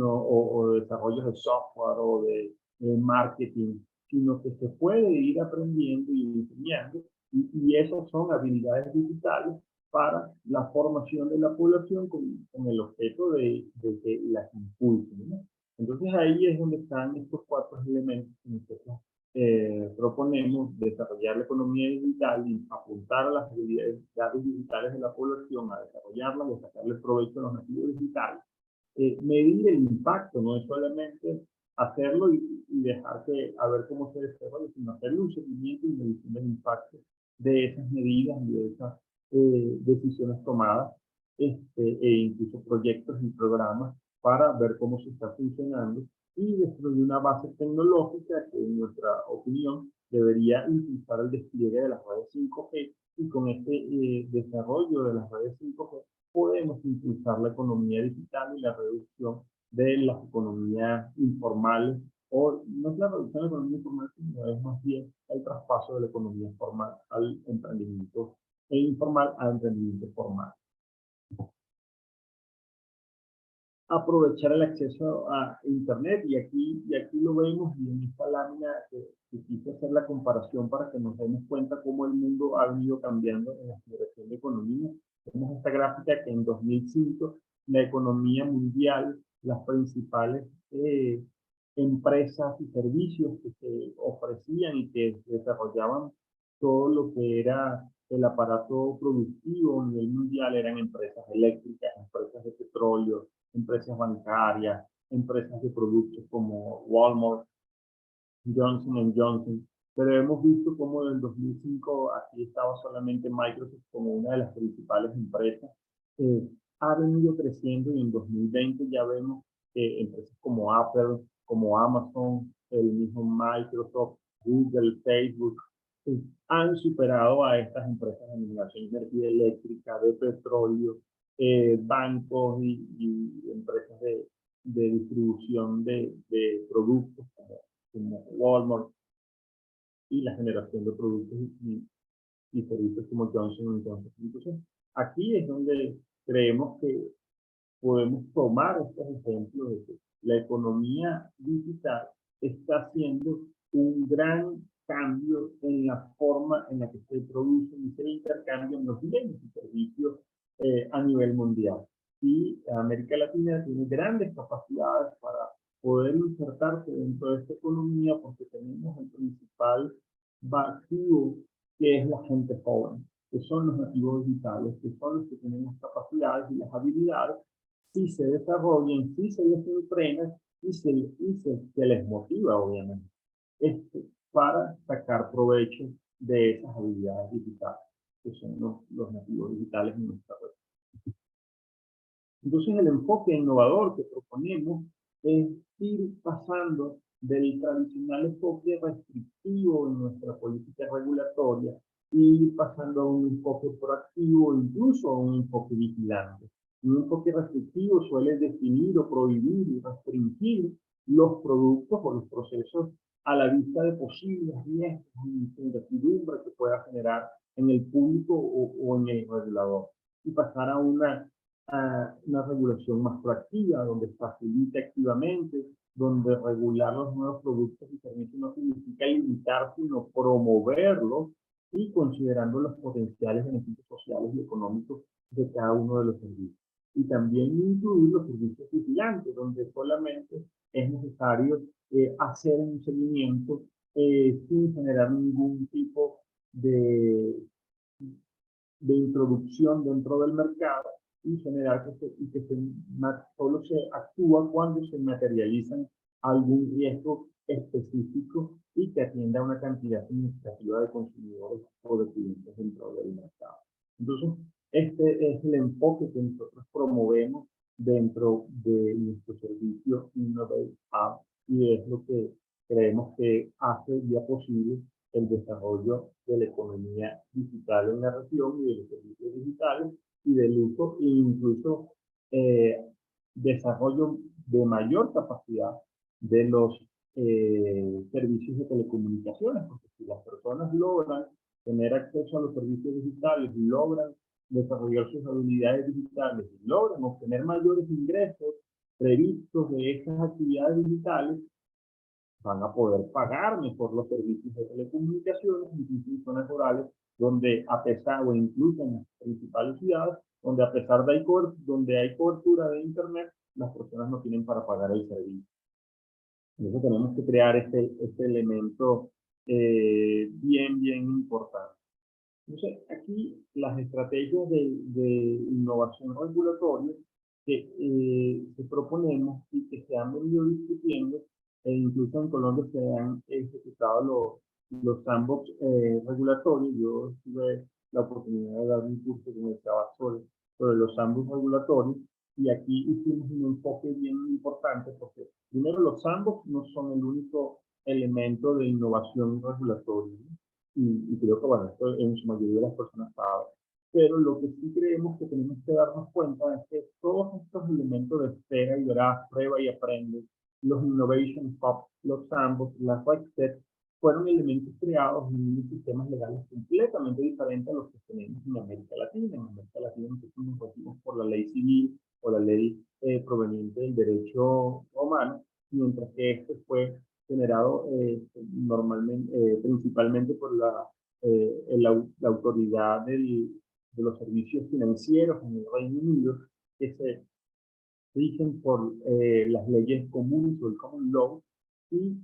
o de desarrollo de software o de marketing, sino que se puede ir aprendiendo y enseñando, y esas son habilidades digitales para la formación de la población con el objeto de que las impulsen, ¿no? Entonces ahí es donde están estos 4 elementos que nosotros proponemos: desarrollar la economía digital y apuntar a las habilidades digitales de la población, a desarrollarlas y a sacarle provecho a los nativos digitales. Medir el impacto, no es solamente hacerlo y dejar a ver cómo se desarrolla, sino hacerle un seguimiento y medición del impacto de esas medidas y de esas decisiones tomadas, e incluso proyectos y programas para ver cómo se está funcionando, y destruir una base tecnológica que, en nuestra opinión, debería impulsar el despliegue de las redes 5G, y con este desarrollo de las redes 5G podemos impulsar la economía digital y la reducción de las economías informales, o no es la reducción de la economía informal, sino es más bien el traspaso de la economía formal al emprendimiento informal al emprendimiento formal. Aprovechar el acceso a Internet, y aquí lo vemos, y en esta lámina que quise hacer la comparación para que nos demos cuenta cómo el mundo ha venido cambiando en la generación de economía. Tenemos esta gráfica que en 2005 la economía mundial, las principales empresas y servicios que se ofrecían y que desarrollaban todo lo que era el aparato productivo a nivel mundial, eran empresas eléctricas, empresas de petróleo, empresas bancarias, empresas de productos como Walmart, Johnson & Johnson. Pero hemos visto cómo en el 2005 aquí estaba solamente Microsoft como una de las principales empresas. Ha venido creciendo, y en 2020 ya vemos que empresas como Apple, como Amazon, el mismo Microsoft, Google, Facebook, han superado a estas empresas de generación de energía eléctrica, de petróleo, bancos y empresas de distribución de productos como Walmart, y la generación de productos y servicios como Johnson & Johnson. Entonces, aquí es donde creemos que podemos tomar estos ejemplos de que la economía digital está haciendo un gran cambio en la forma en la que se producen y se intercambian los bienes y servicios a nivel mundial. Y América Latina tiene grandes capacidades para poder insertarse dentro de esta economía, porque tenemos el principal activo, que es la gente joven, que son los nativos digitales, que son los que tienen las capacidades y las habilidades, si se desarrollan, si se les entrena y se les motiva, obviamente, para sacar provecho de esas habilidades digitales, que son los nativos digitales en nuestra red. Entonces, el enfoque innovador que proponemos es ir pasando del tradicional enfoque restrictivo en nuestra política regulatoria y ir pasando a un enfoque proactivo, incluso a un enfoque vigilante. Un enfoque restrictivo suele definir o prohibir y restringir los productos o los procesos a la vista de posibles riesgos y incertidumbre que pueda generar en el público o en el regulador, y pasar a una regulación más proactiva, donde facilite activamente, donde regular los nuevos productos y servicios no significa limitar, sino promoverlos, y considerando los potenciales beneficios sociales y económicos de cada uno de los servicios. Y también incluir los servicios vigilantes, donde solamente es necesario hacer un seguimiento sin generar ningún tipo de introducción dentro del mercado, y generar solo se actúa cuando se materializan algún riesgo específico y que atienda a una cantidad significativa de consumidores o de clientes dentro del mercado. Entonces, este es el enfoque que nosotros promovemos dentro de nuestro servicio Innovate Hub, y es lo que creemos que hace ya posible el desarrollo de la economía digital en la región y de los servicios digitales y del uso e incluso desarrollo de mayor capacidad de los servicios de telecomunicaciones, porque si las personas logran tener acceso a los servicios digitales y logran desarrollar sus habilidades digitales y logran obtener mayores ingresos previstos de estas actividades digitales, van a poder pagar mejor los servicios de telecomunicaciones, incluso en zonas rurales, donde a pesar, o incluso en las principales ciudades, donde a pesar de donde hay cobertura de Internet, las personas no tienen para pagar el servicio. Entonces tenemos que crear este elemento bien importante. Entonces, aquí las estrategias de innovación regulatoria que proponemos y que se han venido discutiendo, e incluso en Colombia se han ejecutado los sandbox regulatorios. Yo tuve la oportunidad de dar un curso que me estaba sobre los sandbox regulatorios, y aquí hicimos un enfoque bien importante porque primero los sandbox no son el único elemento de innovación regulatoria, ¿no? Y creo que, bueno, esto en su mayoría de las personas saben. Pero lo que sí creemos que tenemos que darnos cuenta es que todos estos elementos de espera y verás, prueba y aprende, los Innovation Hubs, los sandbox, las RegTech, fueron elementos creados en unos sistemas legales completamente diferentes a los que tenemos en América Latina. En América Latina nosotros nos regimos por la ley civil o la ley proveniente del derecho romano, mientras que este fue generado principalmente por la autoridad de los servicios financieros en el Reino Unido, que se rigen por las leyes comunes o el common law, y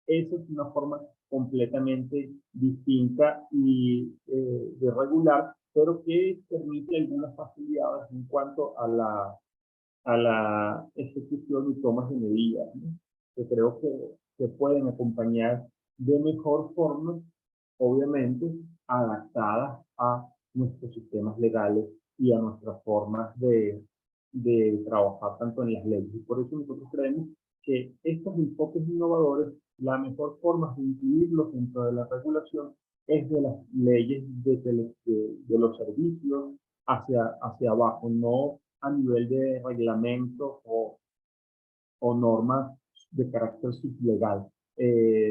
eso es una forma completamente distinta y de regular, pero que permite algunas facilidades en cuanto a la ejecución y tomas de medidas, ¿no? Que creo que se pueden acompañar de mejor forma, obviamente, adaptadas a nuestros sistemas legales y a nuestras formas de trabajar tanto en las leyes. Y por eso nosotros creemos que estos enfoques innovadores, la mejor forma de incluirlos dentro de la regulación es de las leyes de los servicios hacia abajo, no a nivel de reglamentos o normas de carácter sublegal.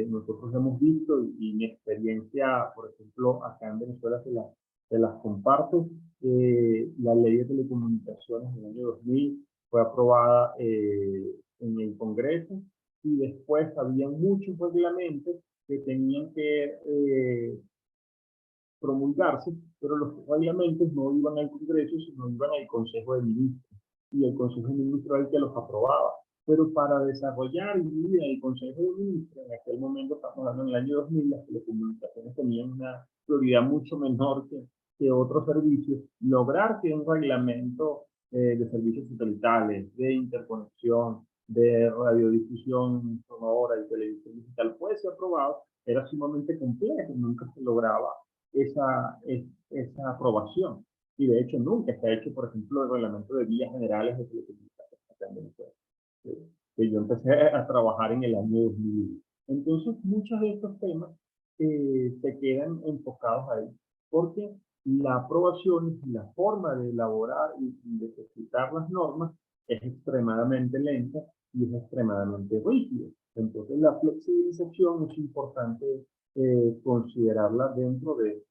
Nosotros hemos visto, y mi experiencia, por ejemplo, acá en Venezuela se las comparto, la ley de telecomunicaciones en el año 2000 fue aprobada en el Congreso, y después había muchos reglamentos que tenían que promulgarse, pero los reglamentos no iban al Congreso, sino iban al Consejo de Ministros, y el Consejo de Ministros era el que los aprobaba. Pero para desarrollar y el Consejo de Ministros, en aquel momento, estamos hablando en el año 2000, las telecomunicaciones tenían una prioridad mucho menor que otros servicios. Lograr que un reglamento de servicios satelitales, de interconexión, de radiodifusión sonora y televisión digital fuese aprobado era sumamente complejo, nunca se lograba esa aprobación. Y de hecho nunca se ha hecho, por ejemplo, el reglamento de vías generales de telecomunicaciones acá en Venezuela, que yo empecé a trabajar en el año 2000. Entonces, muchos de estos temas se quedan enfocados ahí, porque la aprobación y la forma de elaborar y de ejecutar las normas es extremadamente lenta y es extremadamente rígida. Entonces, la flexibilización es importante considerarla dentro de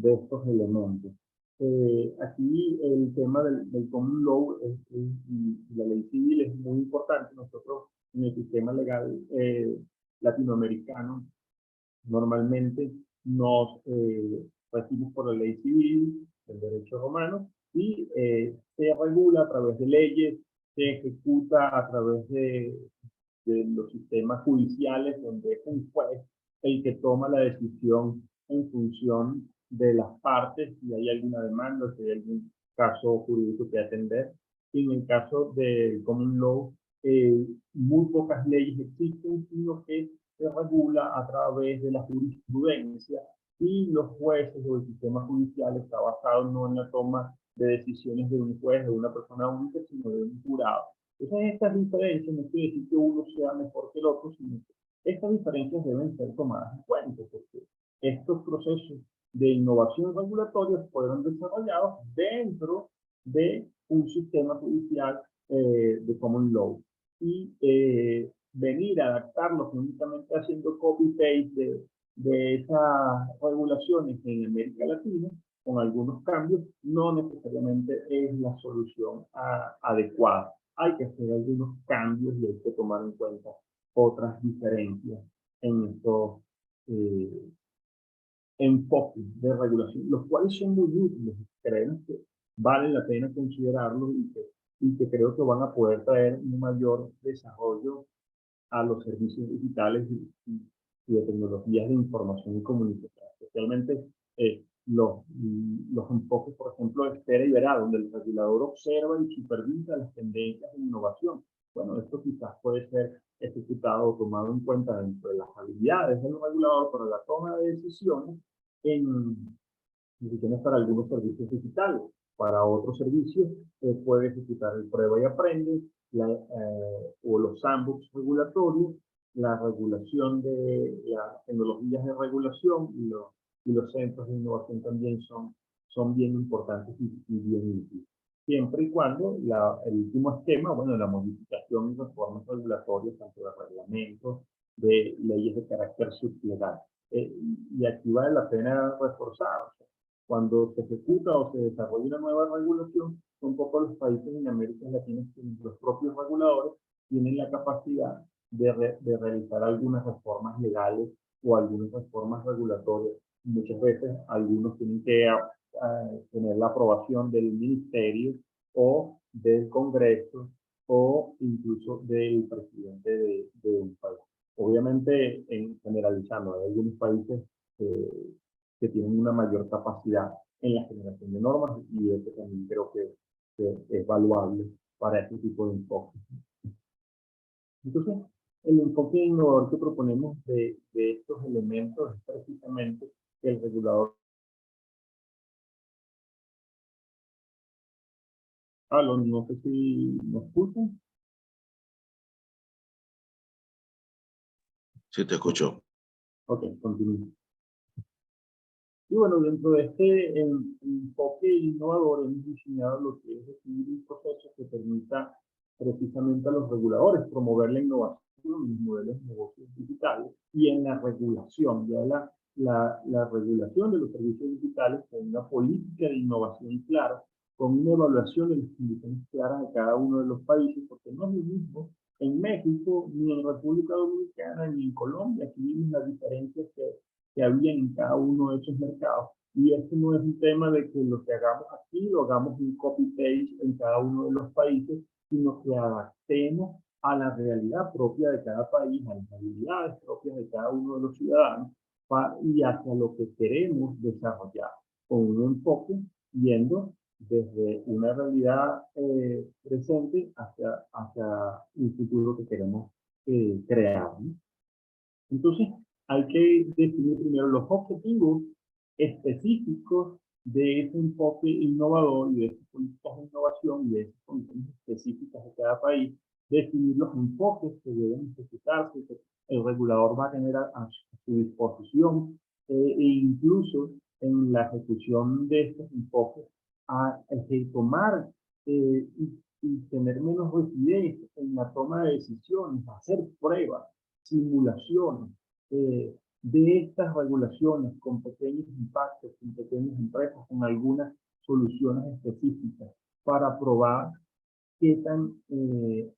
estos elementos. Aquí el tema del common law y la ley civil es muy importante. Nosotros en el sistema legal latinoamericano normalmente nos regimos por la ley civil, el derecho romano, y se regula a través de leyes, se ejecuta a través de los sistemas judiciales, donde es un juez el que toma la decisión en función de las partes, si hay alguna demanda, si hay algún caso jurídico que atender. Y en el caso del common law, muy pocas leyes existen, sino que se regula a través de la jurisprudencia, y los jueces o el sistema judicial está basado no en la toma de decisiones de un juez, de una persona única, sino de un jurado. Entonces, estas diferencias no quiere decir que uno sea mejor que el otro, sino que Estas diferencias deben ser tomadas en cuenta, porque estos procesos de innovación regulatoria fueron desarrollados dentro de un sistema judicial de common law. Y venir a adaptarlos únicamente haciendo copy-paste de esas regulaciones en América Latina, con algunos cambios, no necesariamente es la solución adecuada. Hay que hacer algunos cambios y hay que tomar en cuenta otras diferencias en estos enfoques de regulación, los cuales son muy útiles. Creemos que vale la pena considerarlos y que creo que van a poder traer un mayor desarrollo a los servicios digitales y de tecnologías de información y comunicación, especialmente los enfoques, por ejemplo, de espera y verá, donde el regulador observa y supervisa las tendencias de innovación. Bueno, esto quizás puede ser ejecutado o tomado en cuenta dentro de las habilidades del regulador para la toma de decisiones para algunos servicios digitales. Para otros servicios puede ejecutar el prueba y aprende o los sandbox regulatorios, la regulación de las tecnologías de regulación y los centros de innovación también son bien importantes y bien útiles. Siempre y cuando el último esquema, bueno, la modificación y reformas regulatorias, tanto de reglamentos, de leyes de carácter sublegal. Y aquí vale la pena reforzar. O sea, cuando se ejecuta o se desarrolla una nueva regulación, son pocos los países en América Latina que los propios reguladores tienen la capacidad de realizar algunas reformas legales o algunas reformas regulatorias. Muchas veces algunos tienen que tener la aprobación del ministerio o del Congreso o incluso del presidente de un país. Obviamente, generalizando, hay algunos países que tienen una mayor capacidad en la generación de normas y eso también creo que es valuable para este tipo de enfoque. Entonces, el enfoque innovador que proponemos de estos elementos es precisamente que el regulador. No sé si me escuchan. Sí, te escucho. Ok, continúo. Y bueno, dentro de este enfoque innovador hemos diseñado lo que es definir un proceso que permita precisamente a los reguladores promover la innovación en los modelos de negocios digitales y en la regulación, ya la regulación de los servicios digitales con una política de innovación clara, con una evaluación de las condiciones claras de cada uno de los países, porque no es lo mismo en México, ni en República Dominicana, ni en Colombia. Aquí vimos las diferencias que había en cada uno de esos mercados. Y esto no es un tema de que lo que hagamos aquí lo hagamos un copy-paste en cada uno de los países, sino que adaptemos a la realidad propia de cada país, a las habilidades propias de cada uno de los ciudadanos y hacia lo que queremos desarrollar, con un enfoque yendo desde una realidad presente hacia un futuro que queremos crear, ¿no? Entonces, hay que definir primero los objetivos específicos de ese enfoque innovador y de esas políticas de innovación y de esas condiciones específicas de cada país, definir los enfoques que deben ejecutarse, que el regulador va a tener a su disposición e incluso en la ejecución de estos enfoques a tomar y tener menos rigidez en la toma de decisiones, hacer pruebas, simulaciones de estas regulaciones con pequeños impactos, con pequeñas empresas, con algunas soluciones específicas para probar qué tan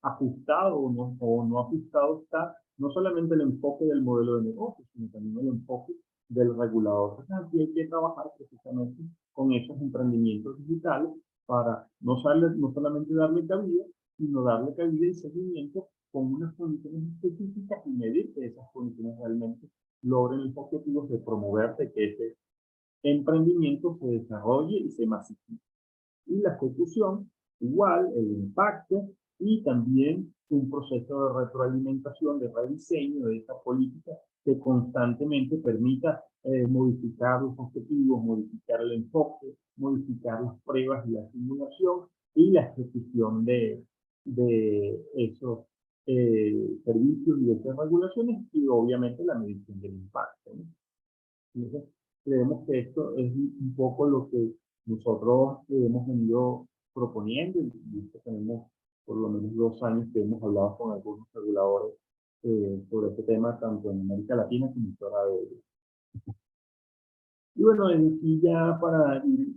ajustado o no ajustado está no solamente el enfoque del modelo de negocio, sino también el enfoque del regulador. Aquí hay que trabajar precisamente con esos emprendimientos digitales para no solamente darle cabida, sino darle cabida y seguimiento con unas condiciones específicas y medir que esas condiciones realmente logren los objetivos de promover que ese emprendimiento se desarrolle y se masifique. Y la ejecución, igual, el impacto y también un proceso de retroalimentación, de rediseño de esta política que constantemente permita modificar los objetivos, modificar el enfoque, modificar las pruebas y la simulación y la ejecución de esos servicios y estas regulaciones y obviamente la medición del impacto, ¿no? Entonces, creemos que esto es un poco lo que nosotros hemos venido proponiendo y esto tenemos por lo menos 2 años que hemos hablado con algunos reguladores sobre este tema, tanto en América Latina como fuera de ella. Y bueno, aquí ya para ir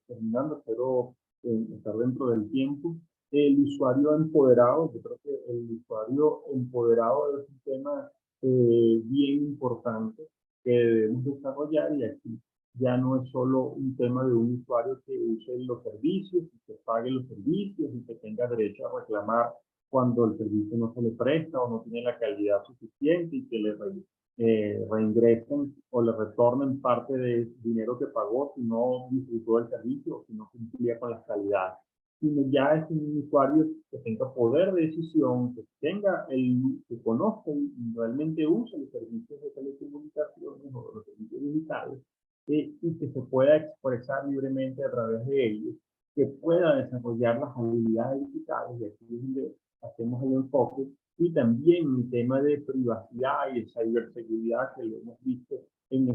terminando, espero estar dentro del tiempo. El usuario empoderado, yo creo que el usuario empoderado es un tema bien importante que debemos desarrollar y aquí ya no es solo un tema de un usuario que use los servicios, y que pague los servicios y que tenga derecho a reclamar cuando el servicio no se le presta o no tiene la calidad suficiente y que le reingresen o le retornen parte del dinero que pagó si no disfrutó del servicio o si no cumplía con las calidades. Sino ya es un usuario que tenga poder de decisión, que conozca y realmente use los servicios de telecomunicaciones o los servicios digitales y que se pueda expresar libremente a través de ellos, que pueda desarrollar las habilidades digitales, y aquí es donde hacemos el enfoque, y también el tema de privacidad y de ciberseguridad que lo hemos visto en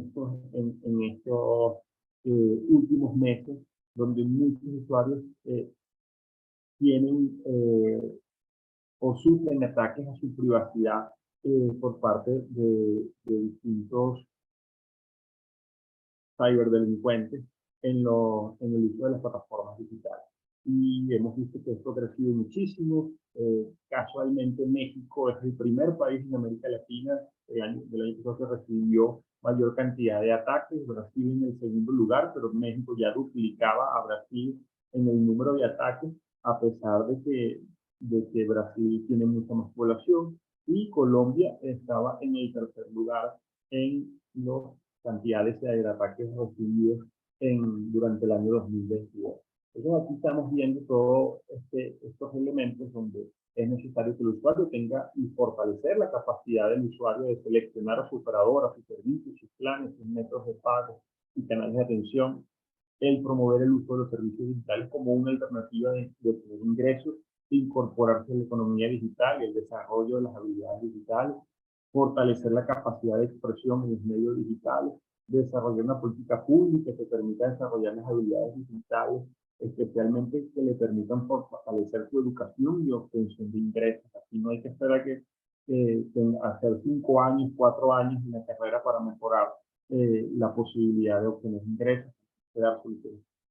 estos últimos meses, donde muchos usuarios tienen o sufren ataques a su privacidad por parte de distintos ciberdelincuentes en el uso de las plataformas digitales. Y hemos visto que esto ha crecido muchísimo. Casualmente México es el primer país en América Latina del año pasado que recibió mayor cantidad de ataques. Brasil en el segundo lugar, pero México ya duplicaba a Brasil en el número de ataques, a pesar de que Brasil tiene mucha más población. Y Colombia estaba en el tercer lugar en los cantidades de ataques recibidos durante el año 2022. Entonces aquí estamos viendo todos estos elementos donde es necesario que el usuario tenga y fortalecer la capacidad del usuario de seleccionar a su operador, a sus servicios, sus planes, sus métodos de pago y canales de atención, el promover el uso de los servicios digitales como una alternativa de obtener ingresos, incorporarse a la economía digital y el desarrollo de las habilidades digitales, fortalecer la capacidad de expresión en los medios digitales, desarrollar una política pública que permita desarrollar las habilidades digitales, especialmente que le permitan fortalecer su educación y obtención de ingresos. Aquí no hay que esperar hacer 5 años, 4 años en la carrera para mejorar la posibilidad de obtener ingresos, quedar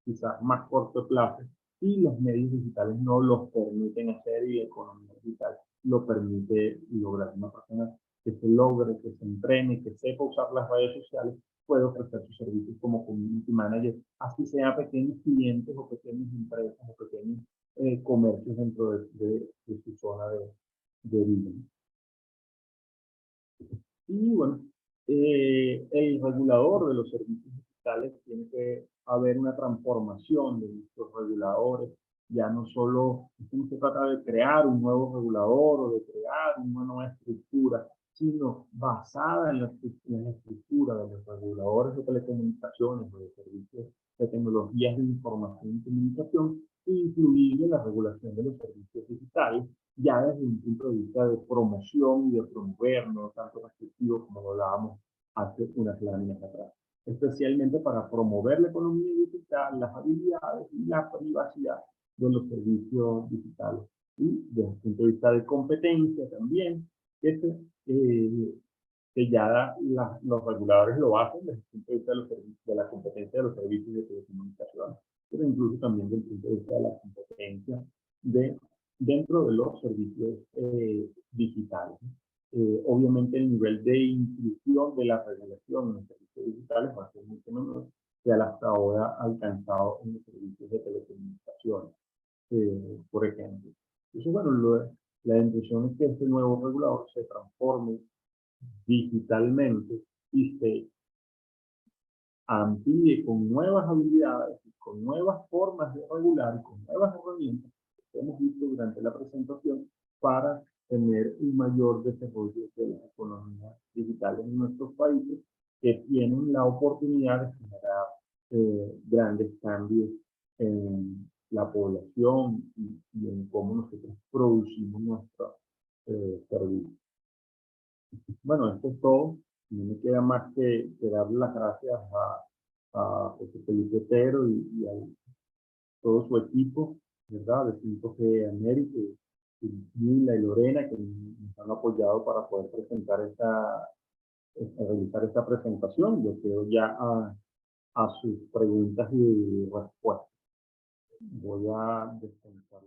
quizás más corto plazo, y los medios digitales no los permiten hacer y la economía digital lo permite lograr. Una persona que se logre, que se entrene, que sepa usar las redes sociales, puede ofrecer sus servicios como community manager, así sea pequeños clientes o pequeñas empresas o pequeños comercios dentro de su zona de vida. Y bueno, el regulador de los servicios digitales tiene que haber una transformación de nuestros reguladores. Ya no solo se trata de crear un nuevo regulador o de crear una nueva estructura, sino basada en la estructura de los reguladores de telecomunicaciones o de servicios de tecnologías de información y comunicación, incluido en la regulación de los servicios digitales, ya desde un punto de vista de promoción y de promover, no tanto restrictivo como lo hablábamos hace unas láminas atrás, especialmente para promover la economía digital, las habilidades y la privacidad de los servicios digitales. Y desde el punto de vista de competencia también, que ya los reguladores lo hacen desde el punto de vista de la competencia de los servicios de telecomunicaciones, pero incluso también desde el punto de vista de la competencia dentro de los servicios digitales. Obviamente el nivel de inclusión de la regulación en los servicios digitales va a ser mucho menor que hasta ahora alcanzado en los servicios de telecomunicaciones, por ejemplo. Entonces, bueno, la intención es que este nuevo regulador se transforme digitalmente y se amplíe con nuevas habilidades, con nuevas formas de regular, con nuevas herramientas que hemos visto durante la presentación para tener un mayor desarrollo de las economías digitales en nuestros países, que tienen la oportunidad de generar grandes cambios en la población y en cómo nosotros producimos servicio. Bueno, esto es todo. No me queda más que darle las gracias a José Felipe Otero y a todo su equipo, ¿verdad? De 5G América, y Mila y Lorena, que nos han apoyado para poder presentar realizar esta presentación. Yo quedo ya a sus preguntas y respuestas. Voy a desconectar.